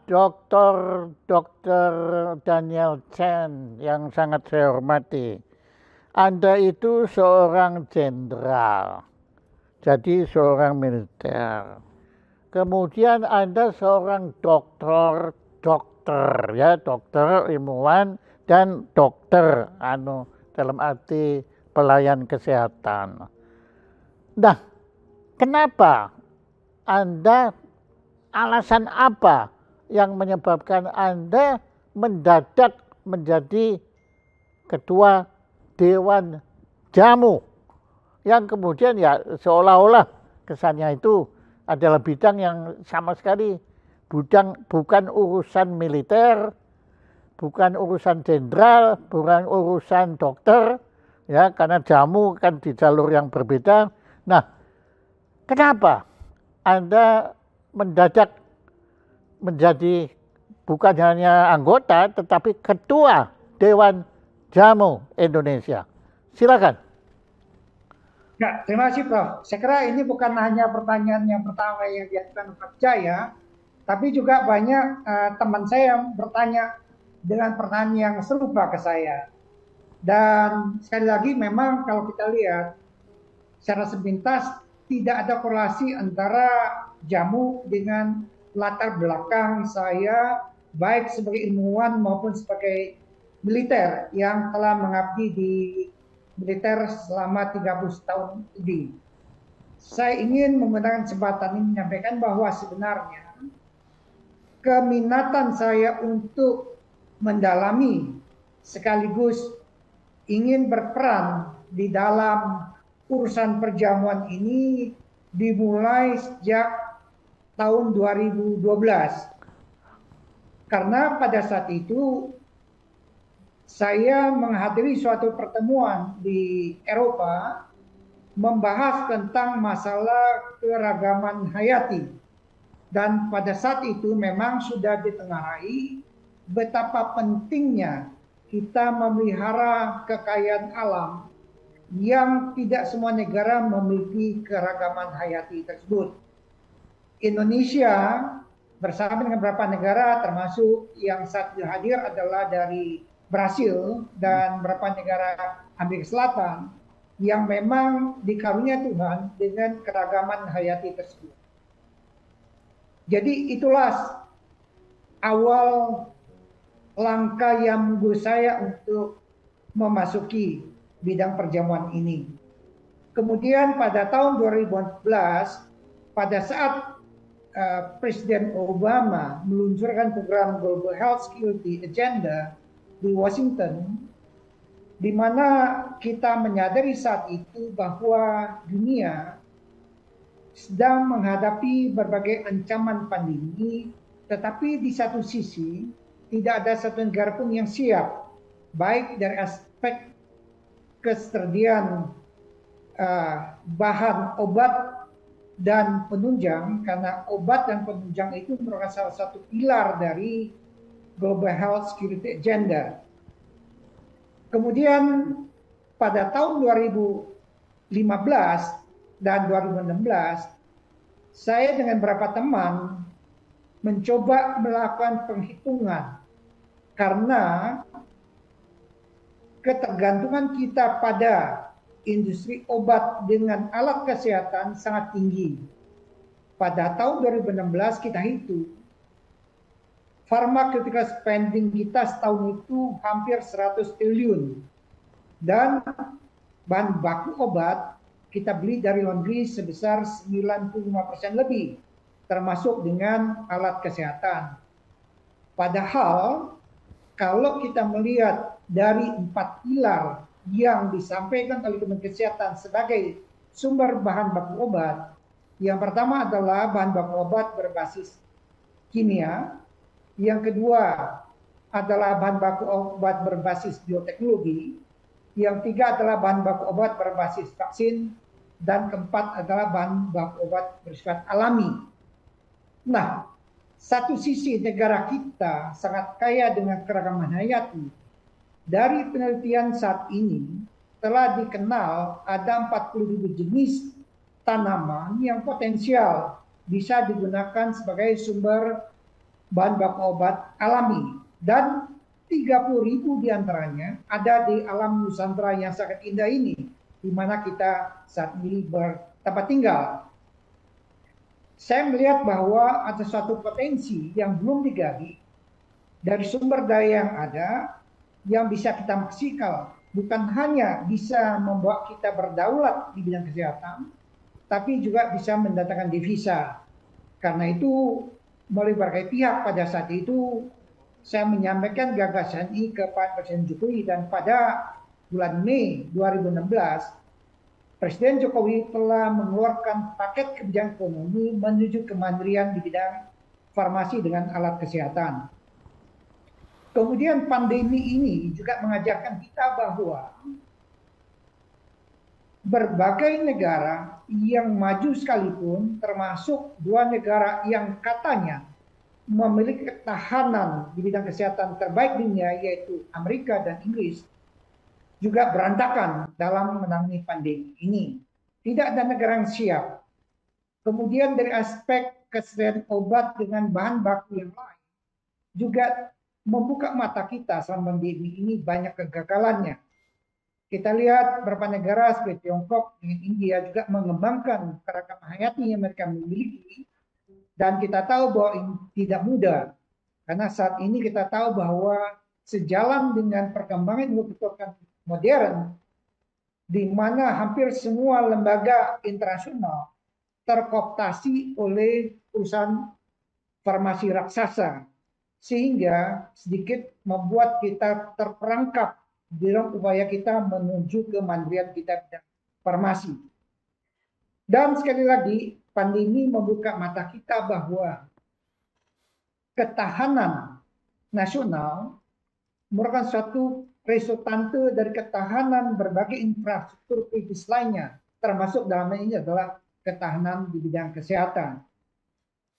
Dokter Dokter Daniel Chen yang sangat saya hormati. Anda itu seorang jenderal, jadi seorang militer. Kemudian Anda seorang dokter ya, dokter ilmuwan dan dokter dalam arti pelayan kesehatan. Nah, kenapa Anda, alasan apa yang menyebabkan Anda mendadak menjadi ketua Dewan Jamu yang kemudian ya seolah-olah kesannya itu adalah bidang yang sama sekali bukan urusan militer, bukan urusan jenderal, bukan urusan dokter, ya karena jamu kan di jalur yang berbeda. Nah, kenapa Anda mendadak menjadi bukan hanya anggota tetapi ketua Dewan Jamu Indonesia? Silakan. Ya, terima kasih Prof. Saya kira ini bukan hanya pertanyaan yang pertama yang diajukan Prof. Jaya, tapi juga banyak teman saya yang bertanya dengan pertanyaan yang serupa ke saya. Dan sekali lagi memang kalau kita lihat secara sepintas tidak ada korelasi antara jamu dengan latar belakang saya baik sebagai ilmuwan maupun sebagai militer yang telah mengabdi di militer selama 30 tahun lebih. Saya ingin menggunakan kesempatan ini menyampaikan bahwa sebenarnya keminatan saya untuk mendalami sekaligus ingin berperan di dalam urusan perjamuan ini dimulai sejak tahun 2012. Karena pada saat itu saya menghadiri suatu pertemuan di Eropa membahas tentang masalah keragaman hayati. Dan pada saat itu memang sudah ditengarai betapa pentingnya kita memelihara kekayaan alam yang tidak semua negara memiliki keragaman hayati tersebut. Indonesia bersama dengan beberapa negara termasuk yang saat hadir adalah dari Brasil dan beberapa negara Amerika Selatan yang memang dikaruniai Tuhan dengan keragaman hayati tersebut. Jadi itulah awal langkah yang menurut saya untuk memasuki bidang perjamuan ini. Kemudian pada tahun 2014, pada saat Presiden Obama meluncurkan program Global Health Security Agenda di Washington, di mana kita menyadari saat itu bahwa dunia sedang menghadapi berbagai ancaman pandemi, tetapi di satu sisi tidak ada satu negara pun yang siap, baik dari aspek ketersediaan bahan obat dan penunjang, karena obat dan penunjang itu merupakan salah satu pilar dari Global Health Security Agenda. Kemudian pada tahun 2015 dan 2016, saya dengan beberapa teman mencoba melakukan penghitungan karena ketergantungan kita pada industri obat dengan alat kesehatan sangat tinggi. Pada tahun 2016 kita hitung pharmaceutical spending kita setahun itu hampir 100 triliun. Dan bahan baku obat kita beli dari luar negeri sebesar 95% lebih, termasuk dengan alat kesehatan. Padahal kalau kita melihat dari 4 pilar yang disampaikan oleh Kementerian Kesehatan sebagai sumber bahan baku obat, yang pertama adalah bahan baku obat berbasis kimia, yang kedua adalah bahan baku obat berbasis bioteknologi, yang tiga adalah bahan baku obat berbasis vaksin, dan keempat adalah bahan baku obat bersifat alami. Nah, satu sisi negara kita sangat kaya dengan keragaman hayati. Dari penelitian saat ini telah dikenal ada 40.000 jenis tanaman yang potensial bisa digunakan sebagai sumber bahan baku obat alami, dan 30.000 diantaranya ada di alam Nusantara yang sangat indah ini, di mana kita saat ini bertempat tinggal. Saya melihat bahwa ada suatu potensi yang belum digali dari sumber daya yang ada, yang bisa kita maksimal, bukan hanya bisa membawa kita berdaulat di bidang kesehatan, tapi juga bisa mendatangkan devisa. Karena itu, melalui berbagai pihak pada saat itu, saya menyampaikan gagasan ini kepada Presiden Jokowi, dan pada bulan Mei 2016, Presiden Jokowi telah mengeluarkan paket kebijakan ekonomi menuju kemandirian di bidang farmasi dengan alat kesehatan. Kemudian pandemi ini juga mengajarkan kita bahwa berbagai negara yang maju sekalipun, termasuk dua negara yang katanya memiliki ketahanan di bidang kesehatan terbaik dunia, yaitu Amerika dan Inggris, juga berantakan dalam menangani pandemi ini. Tidak ada negara yang siap. Kemudian dari aspek kesediaan obat dengan bahan baku yang lain juga membuka mata kita selama pandemi ini banyak kegagalannya. Kita lihat beberapa negara seperti Tiongkok dan India juga mengembangkan keragaman hayati yang mereka miliki, dan kita tahu bahwa ini tidak mudah. Karena saat ini kita tahu bahwa sejalan dengan perkembangan ilmu kedokteran modern, di mana hampir semua lembaga internasional terkooptasi oleh perusahaan farmasi raksasa, sehingga sedikit membuat kita terperangkap dalam upaya kita menuju kemandirian kita bidang farmasi. Dan sekali lagi, pandemi membuka mata kita bahwa ketahanan nasional merupakan suatu resultante dari ketahanan berbagai infrastruktur kritis lainnya, termasuk dalam ini adalah ketahanan di bidang kesehatan.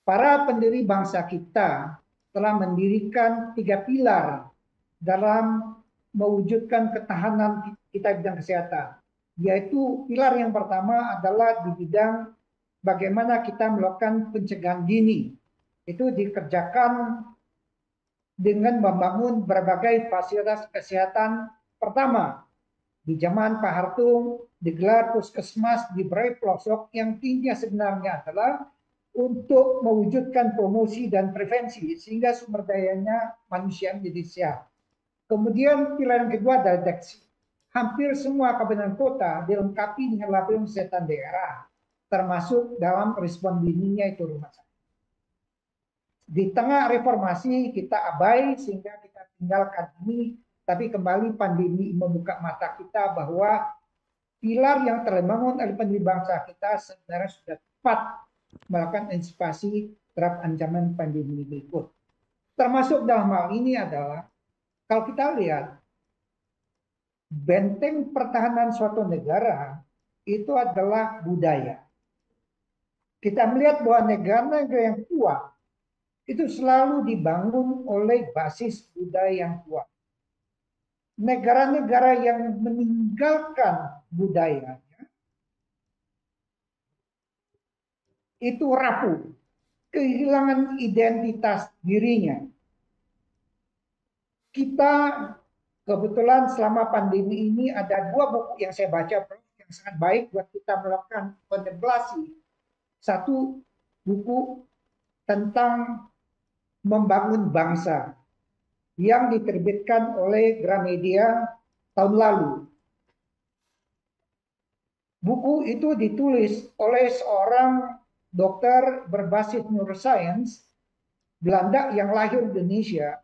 Para pendiri bangsa kita telah mendirikan 3 pilar dalam mewujudkan ketahanan kita di bidang kesehatan, yaitu pilar yang pertama adalah di bidang bagaimana kita melakukan pencegahan dini. Itu dikerjakan dengan membangun berbagai fasilitas kesehatan. Pertama, di zaman Pak Hartung digelar puskesmas di berbagai pelosok yang intinya sebenarnya adalah untuk mewujudkan promosi dan prevensi sehingga sumber dayanya manusia menjadi sehat. Kemudian pilar yang kedua adalah deteksi. Hampir semua kabupaten kota dilengkapi dengan laboratorium kesehatan daerah, termasuk dalam respon dininya itu rumah sakit. Di tengah reformasi kita abai sehingga kita tinggalkan ini, tapi kembali pandemi membuka mata kita bahwa pilar yang telah dibangun oleh pendiri bangsa kita sebenarnya sudah tepat melakukan antisipasi terhadap ancaman pandemi berikut. Termasuk dalam hal ini adalah, kalau kita lihat, benteng pertahanan suatu negara itu adalah budaya. Kita melihat bahwa negara-negara yang kuat itu selalu dibangun oleh basis budaya yang kuat. Negara-negara yang meninggalkan budayanya itu rapuh, kehilangan identitas dirinya. Kita kebetulan selama pandemi ini ada 2 buku yang saya baca yang sangat baik buat kita melakukan kontemplasi. Satu buku tentang membangun bangsa yang diterbitkan oleh Gramedia tahun lalu. Buku itu ditulis oleh seorang dokter berbasis neuroscience Belanda yang lahir di Indonesia.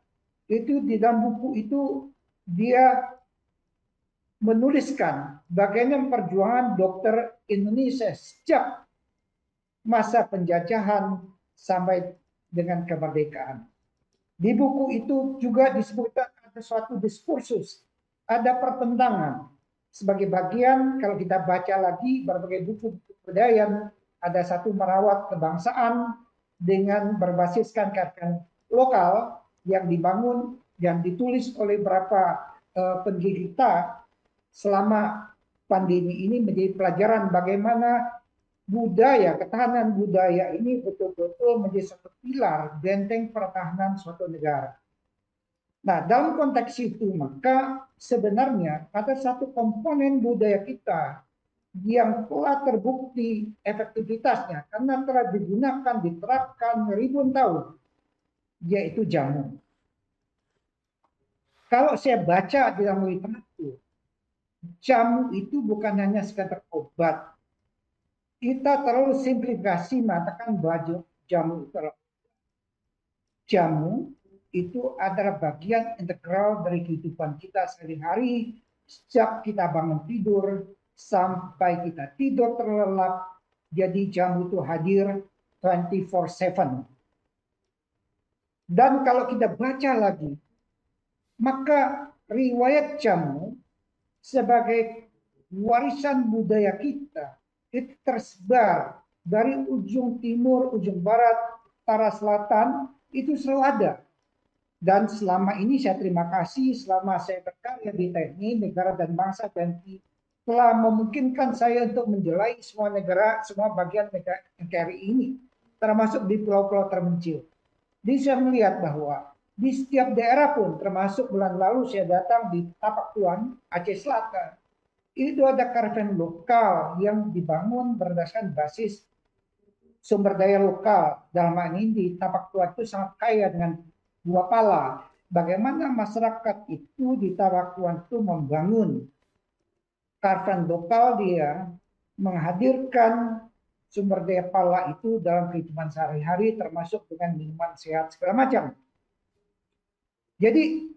Itu di dalam buku itu dia menuliskan bagaimana perjuangan dokter Indonesia sejak masa penjajahan sampai dengan kemerdekaan. Di buku itu juga disebutkan ada suatu diskursus, ada pertentangan. Sebagai bagian, kalau kita baca lagi berbagai buku kebudayaan, ada satu merawat kebangsaan dengan berbasiskan karakter lokal yang dibangun dan ditulis oleh beberapa pendiri kita selama pandemi ini menjadi pelajaran bagaimana budaya, ketahanan budaya ini betul-betul menjadi satu pilar benteng pertahanan suatu negara. Nah, dalam konteks itu maka sebenarnya ada satu komponen budaya kita yang telah terbukti efektivitasnya karena telah digunakan, diterapkan ribuan tahun, yaitu jamu. Kalau saya baca di dalam literatur, jamu itu bukan hanya sekadar obat. Kita terlalu simplifikasi mengatakan bahwa jamu itu adalah jamu itu adalah bagian integral dari kehidupan kita sehari-hari, sejak kita bangun tidur sampai kita tidur terlelap. Jadi jamu itu hadir 24/7. Dan kalau kita baca lagi, maka riwayat jamu sebagai warisan budaya kita itu tersebar dari ujung timur, ujung barat, utara, selatan, itu selalu ada. Dan selama ini saya terima kasih selama saya berkarya di TNI, Negara dan Bangsa TNI telah memungkinkan saya untuk menjelai semua negara, semua bagian negara NKRI ini, termasuk di pulau-pulau terpencil. Jadi saya melihat bahwa di setiap daerah pun, termasuk bulan lalu saya datang di Tapak Tuan, Aceh Selatan, itu ada karavan lokal yang dibangun berdasarkan basis sumber daya lokal. Dalam hal ini di Tapak Tuan itu sangat kaya dengan buah pala. Bagaimana masyarakat itu di Tapak Tuan itu membangun karavan lokal, dia menghadirkan sumber daya pala itu dalam kehidupan sehari-hari, termasuk dengan minuman sehat segala macam. Jadi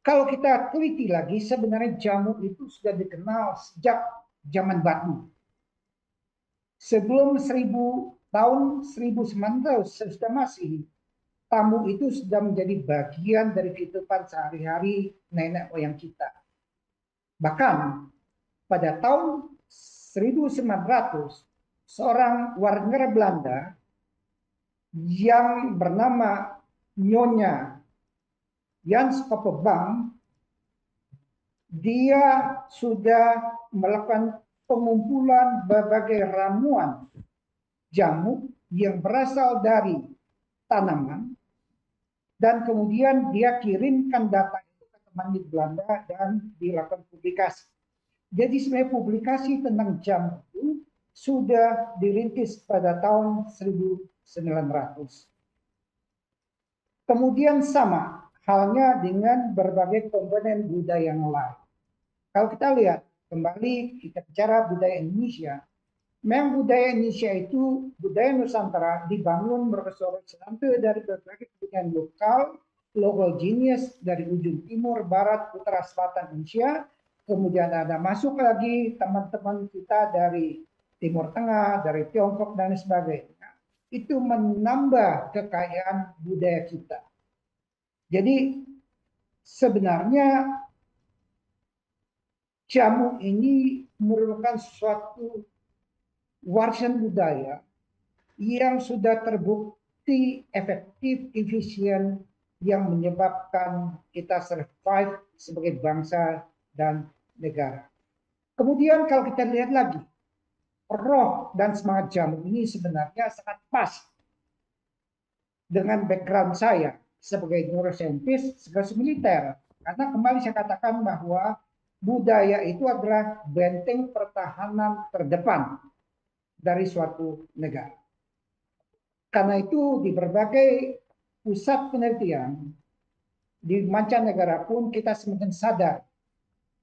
kalau kita teliti lagi, sebenarnya jamu itu sudah dikenal sejak zaman batu. Sebelum 1000 tahun, 1900 sudah masih, tamu itu sudah menjadi bagian dari kehidupan sehari-hari nenek moyang kita. Bahkan pada tahun 1900, seorang warga negara Belanda yang bernama Nyonya Jans Poppenbank, dia sudah melakukan pengumpulan berbagai ramuan jamu yang berasal dari tanaman, dan kemudian dia kirimkan data itu ke teman di Belanda dan dilakukan publikasi. Jadi sebenarnya publikasi tentang jamu itu sudah dirintis pada tahun 1900. Kemudian sama halnya dengan berbagai komponen budaya yang lain. Kalau kita lihat kembali, kita bicara budaya Indonesia, memang budaya Indonesia itu, budaya Nusantara dibangun berkesorot-santai dari berbagai kebudayaan lokal, local genius dari ujung timur, barat, utara, selatan Indonesia. Kemudian ada masuk lagi teman-teman kita dari Timur Tengah, dari Tiongkok dan sebagainya. Itu menambah kekayaan budaya kita. Jadi sebenarnya jamu ini merupakan suatu warisan budaya yang sudah terbukti efektif, efisien, yang menyebabkan kita survive sebagai bangsa dan negara. Kemudian kalau kita lihat lagi, roh dan semangat jamu ini sebenarnya sangat pas dengan background saya sebagai neuroscientist, sebagai militer. Karena kembali saya katakan bahwa budaya itu adalah benteng pertahanan terdepan dari suatu negara. Karena itu di berbagai pusat penelitian di mancanegara pun kita semakin sadar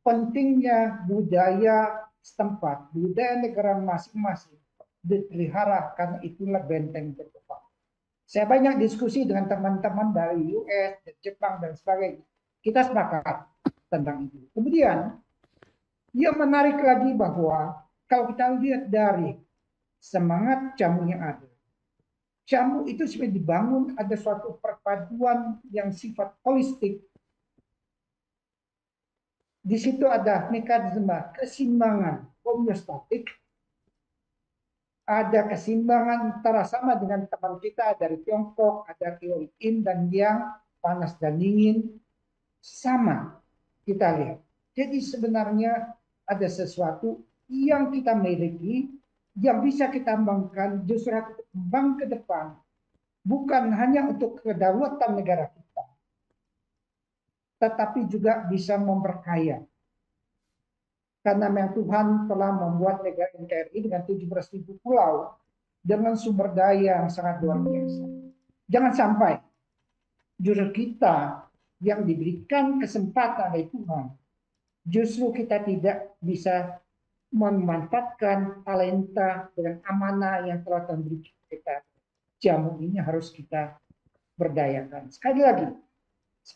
pentingnya budaya setempat, budaya negara masing-masing dipelihara karena itulah benteng terdepan. Saya banyak diskusi dengan teman-teman dari US, Jepang dan sebagainya. Kita sepakat tentang itu. Kemudian yang menarik lagi bahwa kalau kita lihat dari semangat jamu yang ada, jamu itu sudah dibangun ada suatu perpaduan yang sifat holistik. Di situ ada mekanisme keseimbangan homeostatik, ada keseimbangan antara sama dengan teman kita dari Tiongkok, ada teori yin dan yang, panas dan dingin, sama kita lihat. Jadi sebenarnya ada sesuatu yang kita miliki yang bisa kita kembangkan justru kembang ke depan, bukan hanya untuk kedaulatan negara kita, tetapi juga bisa memperkaya. Karena memang Tuhan telah membuat negara NKRI dengan 17.000 pulau dengan sumber daya yang sangat luar biasa. Jangan sampai justru kita yang diberikan kesempatan oleh Tuhan, justru kita tidak bisa memanfaatkan talenta dengan amanah yang telah Tuhan berikan kita. Jamu ini harus kita berdayakan. Sekali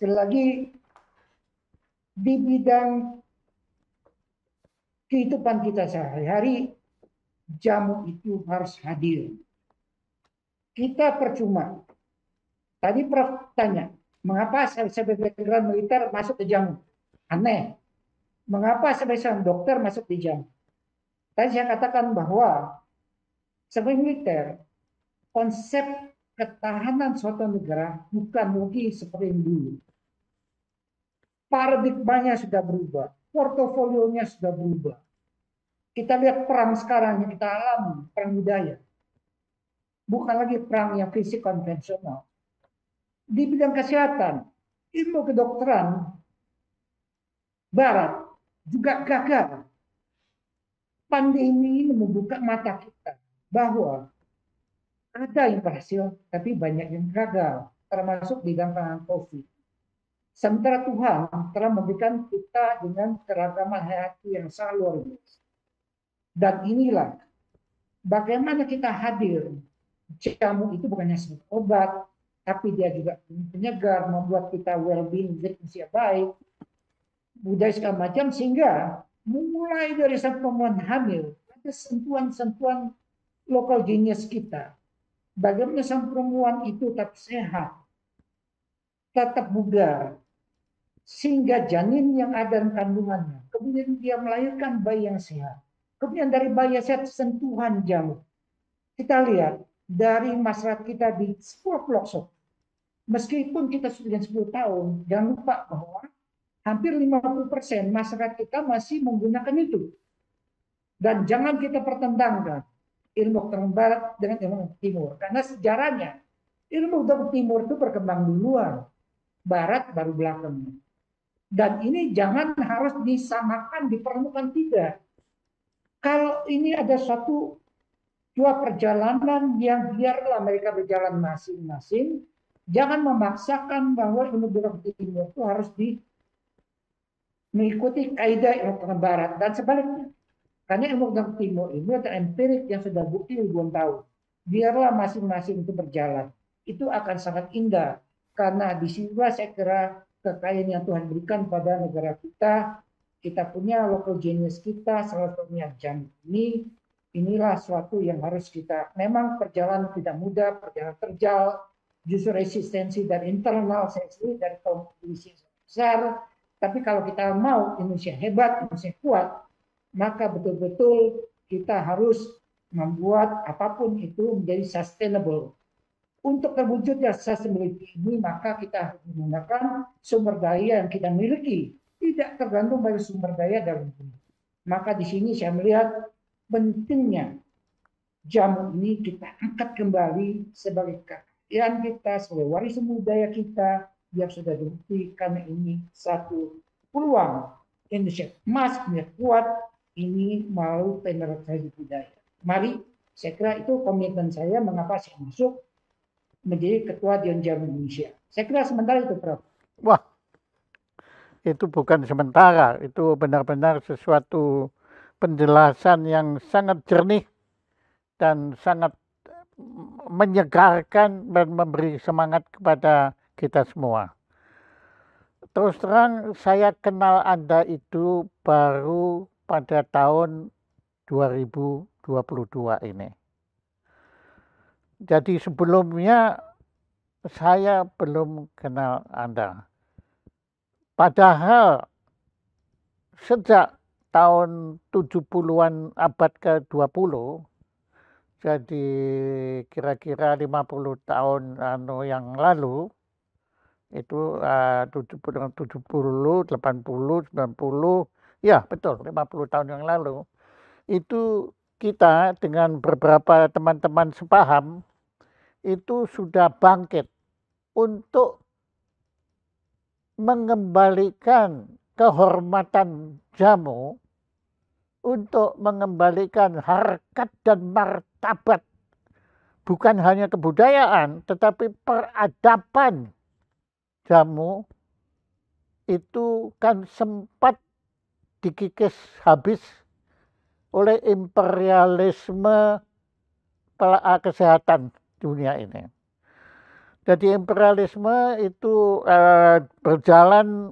lagi di bidang kehidupan kita sehari-hari, jamu itu harus hadir. Kita percuma. Tadi Prof tanya, mengapa saya sebagai background militer masuk ke jamu? Aneh. Mengapa sebagai seorang dokter masuk di jamu? Tadi saya katakan bahwa sebagai militer, konsep ketahanan suatu negara bukan lagi seperti yang dulu. Paradigmanya sudah berubah, portofolionya sudah berubah. Kita lihat perang sekarang yang kita alami, perang budaya. Bukan lagi perang yang fisik konvensional. Di bidang kesehatan, ilmu kedokteran Barat juga gagal. Pandemi ini membuka mata kita bahwa ada yang berhasil, tapi banyak yang gagal, termasuk di dalam penanganan COVID. Sementara Tuhan telah memberikan kita dengan keragaman hati yang sangat luar biasa. Dan inilah bagaimana kita hadir. Jamu itu bukannya sebagai obat, tapi dia juga penyegar, membuat kita well-being, usia baik, budaya segala macam, sehingga mulai dari saat perempuan hamil, ada sentuhan-sentuhan lokal genius kita. Bagaimana sang perempuan itu tetap sehat, tetap bugar, sehingga janin yang ada dalam kandungannya, kemudian dia melahirkan bayi yang sehat. Kemudian dari bayi yang sehat, sentuhan jamu. Kita lihat dari masyarakat kita di sebuah pelosok, meskipun kita sudah 10 tahun, jangan lupa bahwa hampir 50% masyarakat kita masih menggunakan itu. Dan jangan kita pertentangkan ilmu kedokteran barat dengan ilmu timur. Karena sejarahnya ilmu kedokteran timur itu berkembang duluan. Barat baru belakangnya. Dan ini jangan harus disamakan, diperlukan, tidak. Kalau ini ada suatu dua perjalanan yang biarlah mereka berjalan masing-masing, jangan memaksakan bahwa ilmu kedokteran timur itu harus mengikuti kaidah ilmu kedokteran barat dan sebaliknya. Karena ilmu kedokteran timur ini adalah empirik yang sudah bukti ribuan tahun. Biarlah masing-masing itu berjalan. Itu akan sangat indah. Karena di sini saya kira kekayaan yang Tuhan berikan pada negara kita. Kita punya local genius kita, salah satunya jamu ini. Inilah suatu yang harus kita, memang perjalanan tidak mudah, perjalanan terjal, justru resistensi dari internal saya sendiri, dari kompetisi besar. Tapi kalau kita mau Indonesia hebat, Indonesia kuat, maka betul-betul kita harus membuat apapun itu menjadi sustainable. Untuk terwujudnya sustainability ini, maka kita harus menggunakan sumber daya yang kita miliki, tidak tergantung dari sumber daya dalam negeri. Maka di sini saya melihat pentingnya jamu ini kita angkat kembali sebagai kekayaan kita, sebagai warisan budaya kita yang sudah dibukti, karena ini satu peluang Indonesia emas, Indonesia kuat, ini melalui penetrasi budaya. Mari, saya kira itu komitmen saya mengapa saya masuk menjadi ketua Dewan Jamu Indonesia. Saya kira sementara itu, Prof. Wah, itu bukan sementara, itu benar-benar sesuatu penjelasan yang sangat jernih dan sangat menyegarkan dan memberi semangat kepada kita semua. Terus terang saya kenal Anda itu baru pada tahun 2022 ini. Jadi sebelumnya saya belum kenal Anda. Padahal sejak tahun 70-an abad ke-20, jadi kira-kira 50 tahun yang lalu, itu 70, 80, 90, ya betul 50 tahun yang lalu, itu kita dengan beberapa teman-teman sepaham itu sudah bangkit untuk mengembalikan kehormatan jamu, untuk mengembalikan harkat dan martabat bukan hanya kebudayaan tetapi peradaban jamu itu kan sempat dikikis habis oleh imperialisme kesehatan dunia ini. Jadi imperialisme itu berjalan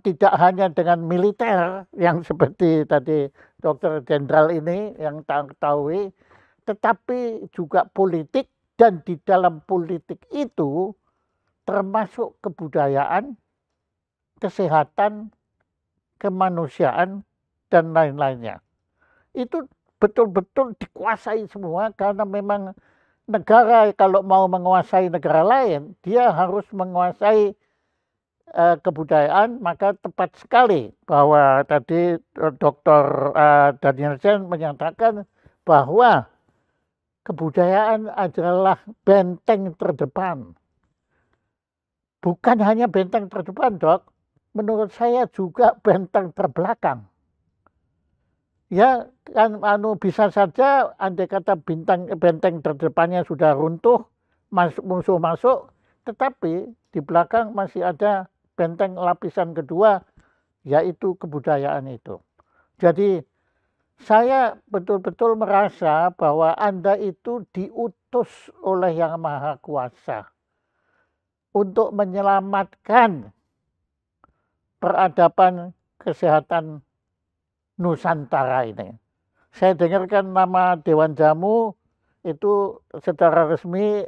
tidak hanya dengan militer yang seperti tadi Dokter Jenderal ini yang ketahui, tetapi juga politik, dan di dalam politik itu termasuk kebudayaan, kesehatan, kemanusiaan, dan lain-lainnya. Itu betul-betul dikuasai semua karena memang negara kalau mau menguasai negara lain, dia harus menguasai kebudayaan. Maka tepat sekali bahwa tadi Dr. Danielsen menyatakan bahwa kebudayaan adalah benteng terdepan. Bukan hanya benteng terdepan, Dok. Menurut saya juga benteng terbelakang. Ya kan bisa saja andai kata benteng terdepannya sudah runtuh, musuh masuk, tetapi di belakang masih ada benteng lapisan kedua, yaitu kebudayaan itu. Jadi saya betul-betul merasa bahwa Anda itu diutus oleh Yang Maha Kuasa untuk menyelamatkan peradaban kesehatan Nusantara ini. Saya dengarkan nama Dewan Jamu itu secara resmi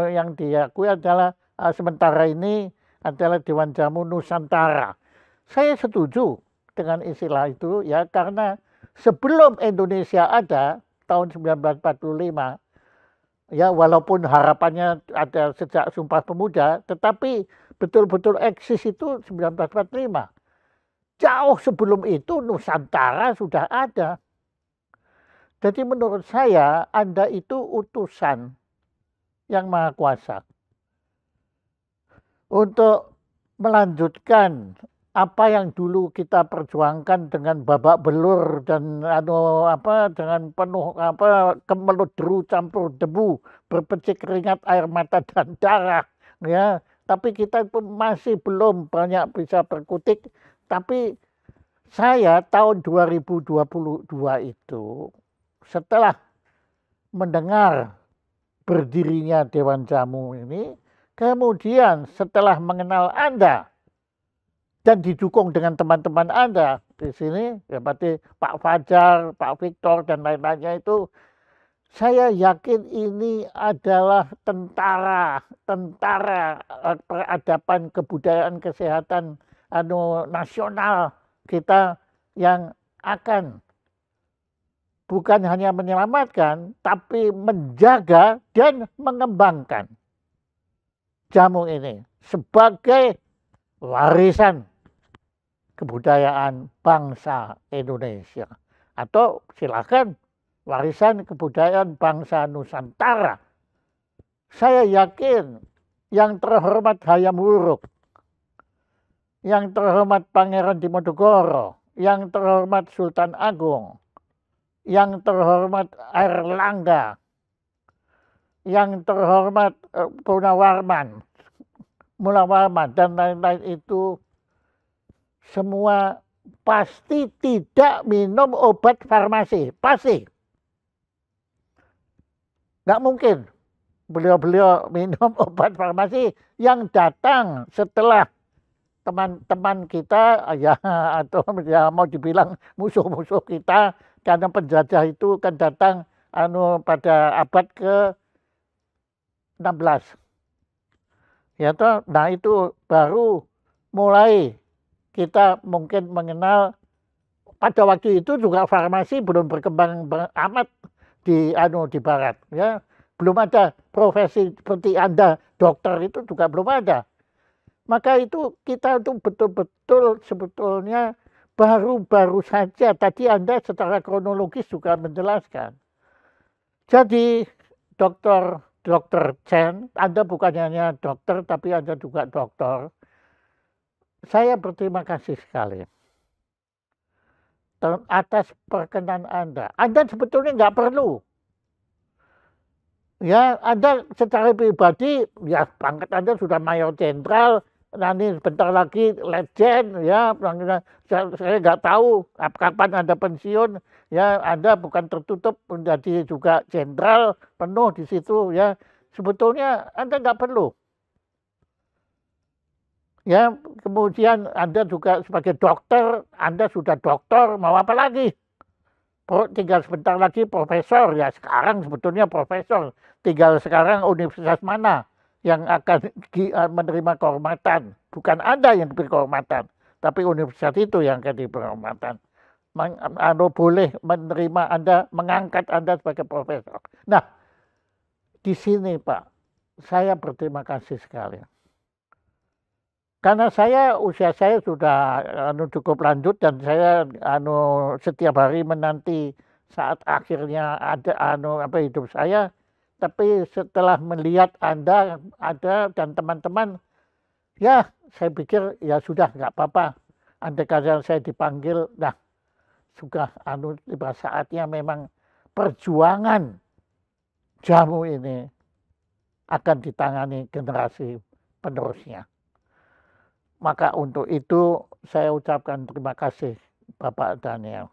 yang diakui adalah sementara ini adalah Dewan Jamu Nusantara. Saya setuju dengan istilah itu ya, karena sebelum Indonesia ada tahun 1945 ya, walaupun harapannya ada sejak Sumpah Pemuda, tetapi betul-betul eksis itu 1945. Jauh sebelum itu Nusantara sudah ada. Jadi menurut saya Anda itu utusan Yang Maha Kuasa untuk melanjutkan apa yang dulu kita perjuangkan dengan babak belur dan dengan penuh kemelut-deru campur debu, berpecik keringat, air mata dan darah ya. Tapi kita masih belum banyak bisa berkutik. Tapi saya tahun 2022 itu setelah mendengar berdirinya Dewan Jamu ini, kemudian setelah mengenal Anda dan didukung dengan teman-teman Anda di sini, seperti Pak Fajar, Pak Victor dan lain-lainnya itu, saya yakin ini adalah tentara peradaban kebudayaan kesehatan nasional kita yang akan bukan hanya menyelamatkan tapi menjaga dan mengembangkan jamu ini sebagai warisan kebudayaan bangsa Indonesia, atau silakan warisan kebudayaan bangsa Nusantara. Saya yakin yang terhormat Hayam Wuruk, yang terhormat Pangeran Diponegoro, yang terhormat Sultan Agung, yang terhormat Airlangga, yang terhormat Munawarman dan lain-lain itu semua pasti tidak minum obat farmasi, pasti. Nggak mungkin beliau-beliau minum obat farmasi. Yang datang setelah teman-teman kita ya, atau ya mau dibilang musuh-musuh kita, karena penjajah itu kan datang pada abad ke-16 ya toh. Nah itu baru mulai kita mungkin mengenal. Pada waktu itu juga farmasi belum berkembang amat di barat ya, belum ada profesi seperti Anda dokter, itu juga belum ada. Maka itu kita tuh betul-betul sebetulnya baru-baru saja tadi Anda secara kronologis juga menjelaskan. Jadi Dokter Chen, Anda bukan hanya dokter tapi Anda juga dokter. Saya berterima kasih sekali atas perkenan Anda. Anda sebetulnya nggak perlu. Ya, Anda secara pribadi, ya pangkat Anda sudah mayor jenderal, nanti sebentar lagi legend, ya, saya nggak tahu kapan Anda pensiun, ya, Anda bukan tertutup menjadi juga jenderal penuh di situ, ya, sebetulnya Anda nggak perlu. Ya, kemudian Anda juga sebagai dokter, Anda sudah dokter, mau apa lagi? Tinggal sebentar lagi profesor, ya sekarang sebetulnya profesor, tinggal sekarang universitas mana yang akan menerima kehormatan, bukan Anda yang diberi kehormatan, tapi universitas itu yang akan diberi kehormatan. Anda boleh menerima Anda, mengangkat Anda sebagai profesor. Nah, di sini Pak, saya berterima kasih sekali. Karena usia saya sudah cukup lanjut dan saya setiap hari menanti saat akhirnya ada hidup saya. Tapi setelah melihat Anda ada dan teman-teman, ya saya pikir ya sudah nggak apa-apa. Andai kata saya dipanggil, nah sudah tiba saatnya memang perjuangan jamu ini akan ditangani generasi penerusnya. Maka untuk itu saya ucapkan terima kasih Bapak Daniel.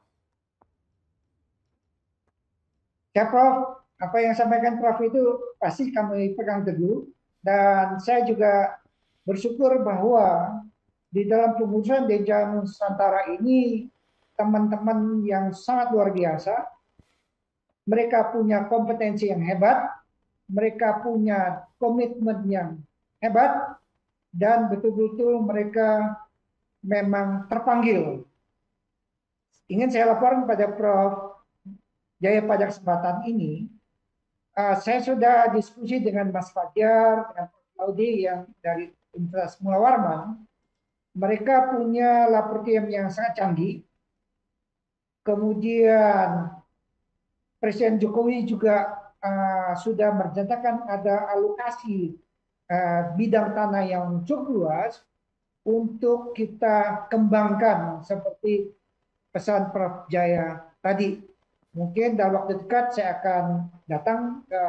Ya Prof, apa yang sampaikan Prof itu pasti kami pegang teguh. Dan saya juga bersyukur bahwa di dalam pengurusan Desa Nusantara ini teman-teman yang sangat luar biasa. Mereka punya kompetensi yang hebat, mereka punya komitmen yang hebat, dan betul-betul mereka memang terpanggil. Ingin saya laporkan pada Prof. Jaya pada kesempatan ini, saya sudah diskusi dengan Mas Fajar, dengan Prof. Laudi yang dari Universitas Mula Warman. Mereka punya laboratorium yang sangat canggih. Kemudian Presiden Jokowi juga sudah merencanakan ada alokasi bidang tanah yang cukup luas untuk kita kembangkan seperti pesan Prof. Jaya tadi. Mungkin dalam waktu dekat saya akan datang ke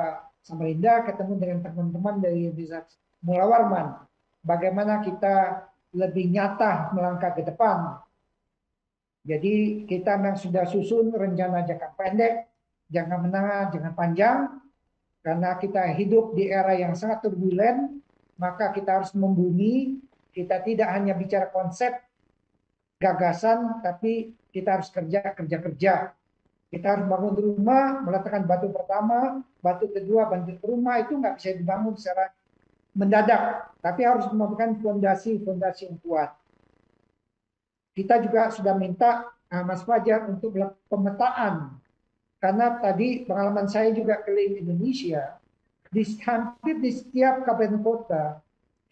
Samarinda ketemu dengan teman-teman dari Universitas Mula Warman. Bagaimana kita lebih nyata melangkah ke depan. Jadi kita memang sudah susun rencana jangka pendek, jangka menengah, jangka panjang. Karena kita hidup di era yang sangat turbulen, maka kita harus membumi. Kita tidak hanya bicara konsep, gagasan, tapi kita harus kerja. Kita harus bangun rumah, meletakkan batu pertama, batu kedua, batu rumah itu nggak bisa dibangun secara mendadak, tapi harus membangun fondasi yang kuat. Kita juga sudah minta Mas Fajar untuk melakukan pemetaan, karena tadi pengalaman saya juga keliling Indonesia, hampir di setiap kabupaten kota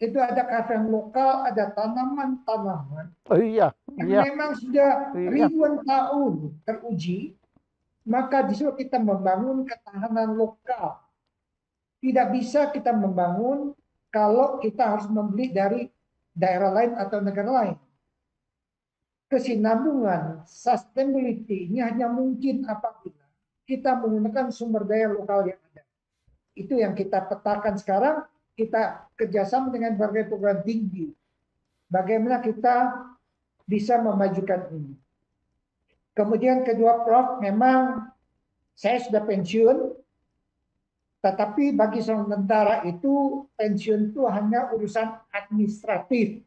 itu ada kafe lokal, ada tanaman-tanaman yang memang sudah ribuan tahun teruji. Maka disuruh kita membangun ketahanan lokal. Tidak bisa kita membangun kalau kita harus membeli dari daerah lain atau negara lain. Kesinambungan, sustainability ini hanya mungkin apabila kita menggunakan sumber daya lokal yang ada. Itu yang kita petakan sekarang, kita kerjasama dengan berbagai program tinggi. Bagaimana kita bisa memajukan ini. Kemudian kedua Prof, memang saya sudah pensiun, tetapi bagi seorang tentara itu pensiun itu hanya urusan administratif.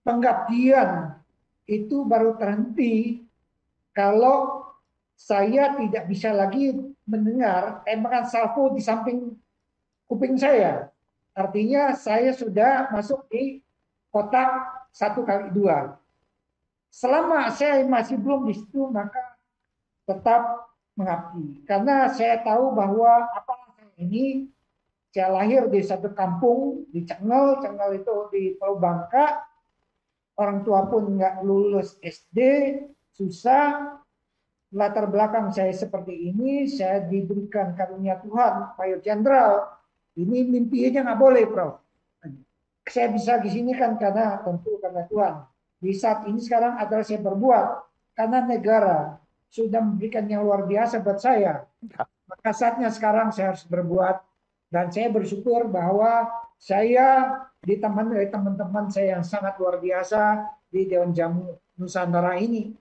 Pengabdian itu baru terhenti kalau saya tidak bisa lagi mendengar tembakan salvo di samping kuping saya. Artinya saya sudah masuk di kotak 1x2. Selama saya masih belum di situ, maka tetap mengabdi. Karena saya tahu bahwa ini saya lahir di satu kampung di Cengel itu di Pulau Bangka. orang tua pun nggak lulus SD, susah. Latar belakang saya seperti ini, saya diberikan karunia Tuhan, Mayor Jenderal. Ini mimpinya nggak boleh, Prof. Saya bisa di sini kan karena tentu karena Tuhan. Di saat ini sekarang adalah saya berbuat karena negara sudah memberikan yang luar biasa buat saya. Maka saatnya sekarang saya harus berbuat dan saya bersyukur bahwa saya ditemani oleh teman-teman saya yang sangat luar biasa di Dewan Jamu Nusantara ini.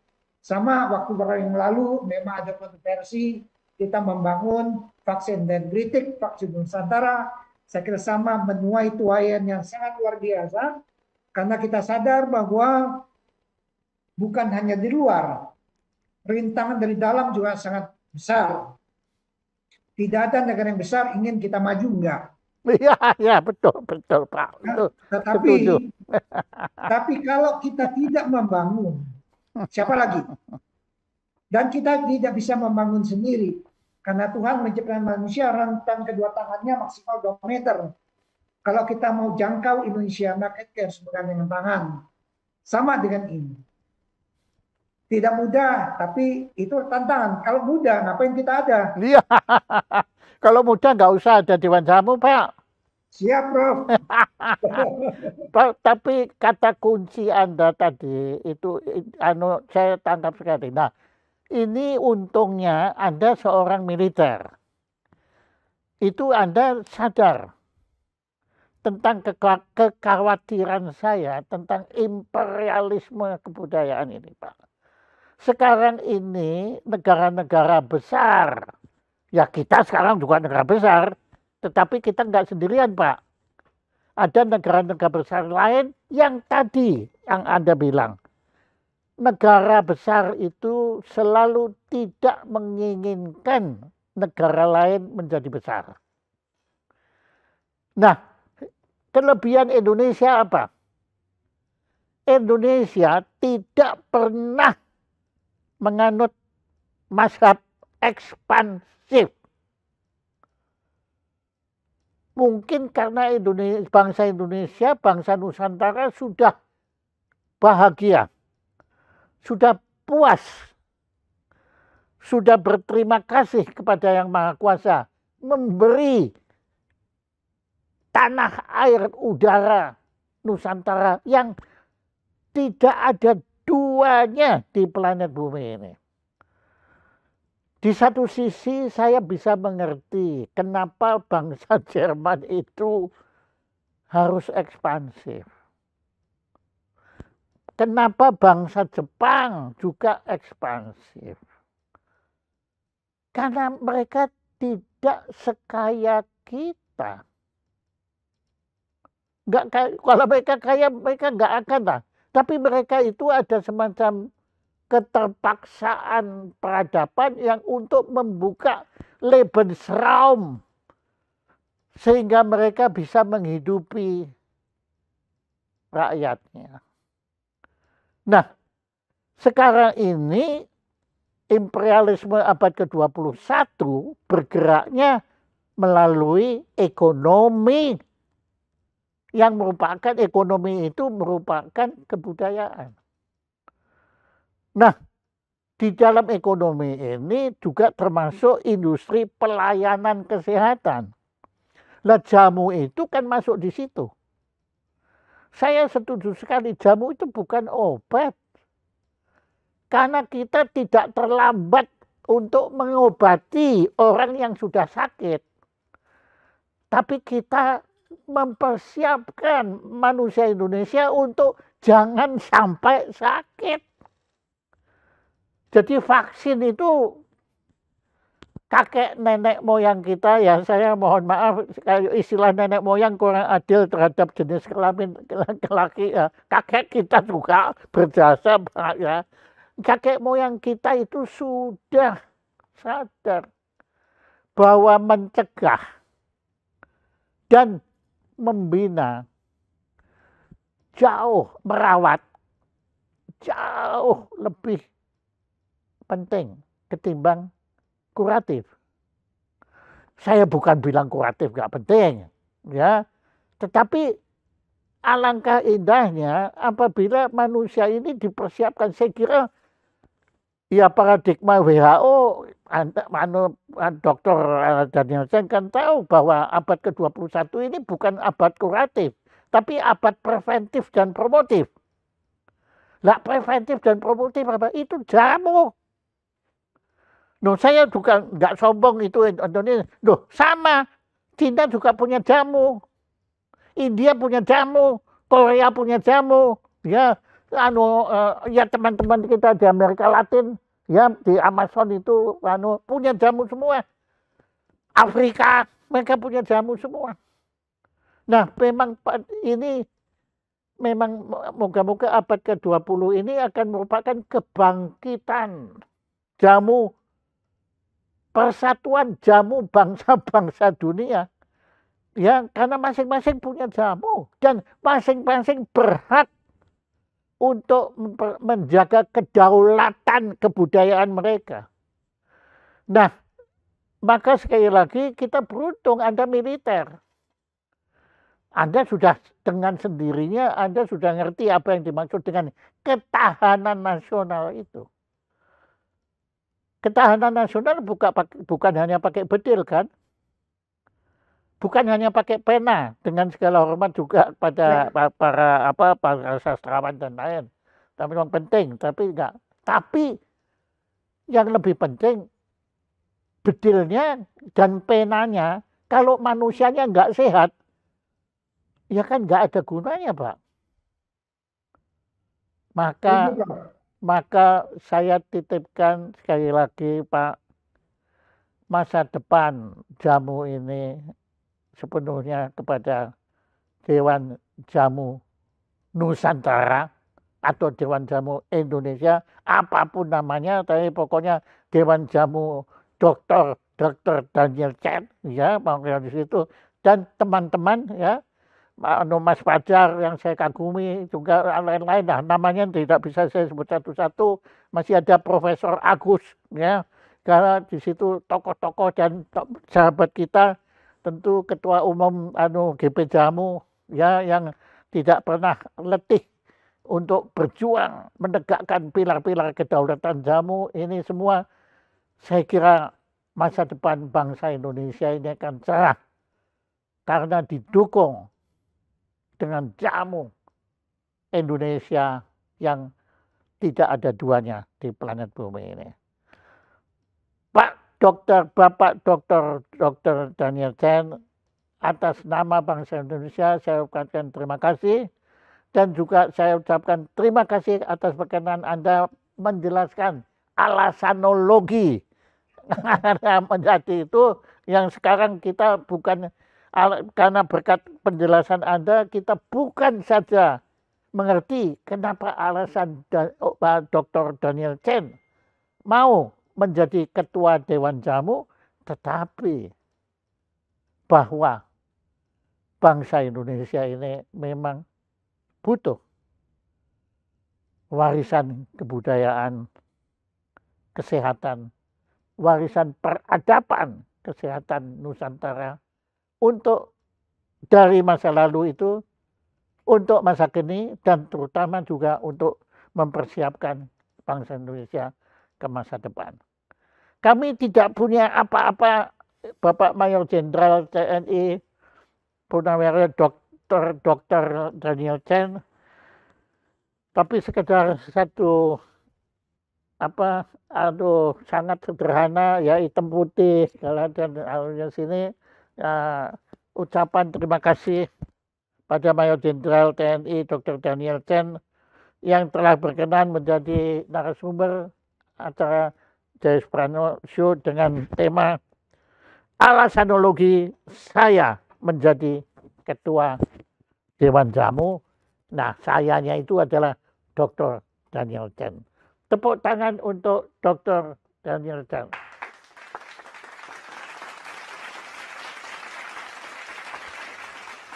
Sama waktu beberapa yang lalu memang ada kontroversi kita membangun vaksin dendritik, vaksin Nusantara. Saya kira sama menuai tuayan yang sangat luar biasa karena kita sadar bahwa bukan hanya di luar, rintangan dari dalam juga sangat besar. Tidak ada negara yang besar ingin kita maju, enggak. Iya, ya betul, betul Pak. Itu Tetapi, setuju. tapi kalau kita tidak membangun, siapa lagi? Dan kita tidak bisa membangun sendiri. Karena Tuhan menciptakan manusia rentang kedua tangannya maksimal 2 meter. Kalau kita mau jangkau Indonesia, maka kita harus bergandingan tangan. Sama dengan ini. Tidak mudah, tapi itu tantangan. Kalau mudah, ngapain kita ada? Iya. Kalau mudah nggak usah ada Dewan Jamu, Pak. Siap, Prof. Pak, tapi kata kunci Anda tadi itu saya tangkap sekali. Nah, ini untungnya Anda seorang militer. Itu Anda sadar tentang kekhawatiran saya tentang imperialisme kebudayaan ini, Pak. Sekarang ini negara-negara besar, ya kita sekarang juga negara besar, tetapi kita nggak sendirian, Pak. Ada negara-negara besar lain yang tadi yang Anda bilang. Negara besar itu selalu tidak menginginkan negara lain menjadi besar. Nah, kelebihan Indonesia apa? Indonesia tidak pernah menganut mazhab ekspansif. Mungkin karena bangsa Nusantara sudah bahagia, sudah puas, sudah berterima kasih kepada Yang Maha Kuasa, memberi tanah, air, udara Nusantara yang tidak ada duanya di planet bumi ini. Di satu sisi saya bisa mengerti kenapa bangsa Jerman itu harus ekspansif. Kenapa bangsa Jepang juga ekspansif. Karena mereka tidak sekaya kita. Kalau mereka kaya, mereka nggak akan lah. Tapi mereka itu ada semacam keterpaksaan peradaban yang untuk membuka Lebensraum sehingga mereka bisa menghidupi rakyatnya. Nah, sekarang ini imperialisme abad ke-21 bergeraknya melalui ekonomi yang merupakan ekonomi itu merupakan kebudayaan. Nah, di dalam ekonomi ini juga termasuk industri pelayanan kesehatan. Nah, jamu itu kan masuk di situ. Saya setuju sekali, jamu itu bukan obat. Karena kita tidak terlambat untuk mengobati orang yang sudah sakit. Tapi kita mempersiapkan manusia Indonesia untuk jangan sampai sakit. Jadi vaksin itu kakek nenek moyang kita, ya saya mohon maaf istilah nenek moyang kurang adil terhadap jenis kelamin laki-laki ya. Kakek kita juga berjasa ya. Kakek moyang kita itu sudah sadar bahwa mencegah dan membina merawat jauh lebih penting ketimbang kuratif. Saya bukan bilang kuratif nggak penting, ya, tetapi alangkah indahnya apabila manusia ini dipersiapkan. Saya kira ya paradigma WHO, Dr. Daniel Chen kan tahu bahwa abad ke-21 ini bukan abad kuratif, tapi abad preventif dan promotif. Lah preventif dan promotif apa? Itu jamu. Loh, saya juga nggak sombong itu Indonesia. Loh, sama. Cina juga punya jamu. India punya jamu. Korea punya jamu. Ya, ya teman-teman kita di Amerika Latin, ya di Amazon itu punya jamu semua. Afrika mereka punya jamu semua. Nah, memang ini memang moga-moga abad ke-20 ini akan merupakan kebangkitan jamu, persatuan jamu bangsa-bangsa dunia. Ya, karena masing-masing punya jamu dan masing-masing berhak untuk menjaga kedaulatan kebudayaan mereka. Nah, maka sekali lagi kita beruntung Anda militer. Anda sudah dengan sendirinya, Anda sudah ngerti apa yang dimaksud dengan ketahanan nasional itu. Ketahanan nasional bukan hanya pakai bedil kan? Bukan hanya pakai pena, dengan segala hormat juga pada para sastrawan dan lain. Tapi yang penting, tapi enggak. Tapi yang lebih penting bedilnya dan penanya, kalau manusianya enggak sehat, ya kan enggak ada gunanya, Pak. Maka saya titipkan sekali lagi, Pak, masa depan jamu ini sepenuhnya kepada Dewan Jamu Nusantara atau Dewan Jamu Indonesia, apapun namanya, tapi pokoknya Dewan Jamu Dr. Daniel Chen, ya, di situ, dan teman-teman, ya, Mas Fajar yang saya kagumi juga lain-lain, nah namanya tidak bisa saya sebut satu-satu, masih ada Profesor Agus, ya, karena di situ tokoh-tokoh dan sahabat kita. Tentu Ketua Umum GP Jamu, ya, yang tidak pernah letih untuk berjuang menegakkan pilar-pilar kedaulatan jamu. Ini semua saya kira masa depan bangsa Indonesia ini akan cerah karena didukung dengan jamu Indonesia yang tidak ada duanya di planet bumi ini. Bapak Dr. Daniel Chen, atas nama bangsa Indonesia saya ucapkan terima kasih, dan juga saya ucapkan terima kasih atas perkenan Anda menjelaskan alasanologi menjadi itu yang sekarang kita bukan, karena berkat penjelasan Anda kita bukan saja mengerti kenapa alasan Dr. Daniel Chen mau menjadi ketua Dewan Jamu, tetapi bahwa bangsa Indonesia ini memang butuh warisan kebudayaan, kesehatan, warisan peradaban kesehatan Nusantara untuk dari masa lalu itu, untuk masa kini, dan terutama juga untuk mempersiapkan bangsa Indonesia ke masa depan. Kami tidak punya apa-apa, Bapak Mayor Jenderal TNI Purnawirawan Dr. Daniel Chen, tapi sekedar satu sangat sederhana, ya, hitam putih dan alunya sini, ucapan terima kasih pada Mayor Jenderal TNI Dr. Daniel Chen yang telah berkenan menjadi narasumber acara Jayus Prano Show dengan tema alasanologi saya menjadi ketua Dewan Jamu. Nah, sayanya itu adalah Dr. Daniel Chen. Tepuk tangan untuk Dr. Daniel Chen.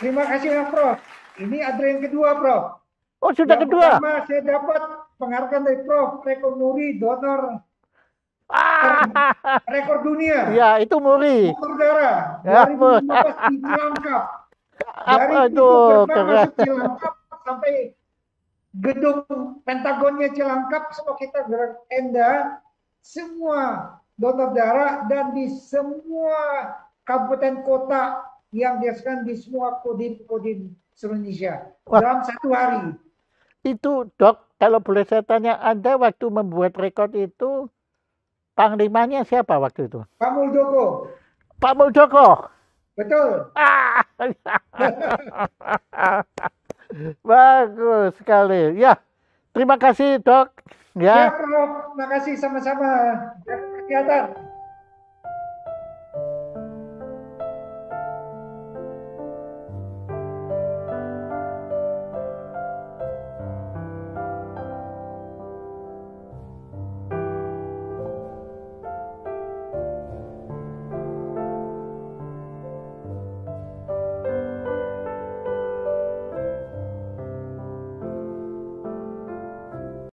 Terima kasih, Prof. Ini ada yang kedua, Prof. Oh, sudah yang kedua. Pertama saya dapat penghargaan dari Prof. Rekor muri, donor rekor dunia. Ya, itu muri. Donor darah. 2015 di Langkap. Dari Apa itu? pintu gerbang Keren. masuk Cilangkap sampai gedung Pentagonnya Cilangkap, semua kita gerak tenda, semua donor darah, dan di semua kabupaten kota yang dihasilkan di semua kodim-kodim seluruh Indonesia Wah, dalam 1 hari. itu Dok, kalau boleh saya tanya, Anda waktu membuat rekor itu, panglimanya siapa waktu itu? Pak Muldoko, Pak Muldoko. betul. Ah, bagus sekali. Ya, terima kasih Dok. Siap, Ya, Prof. Terima kasih sama-sama. Jaga kesehatan.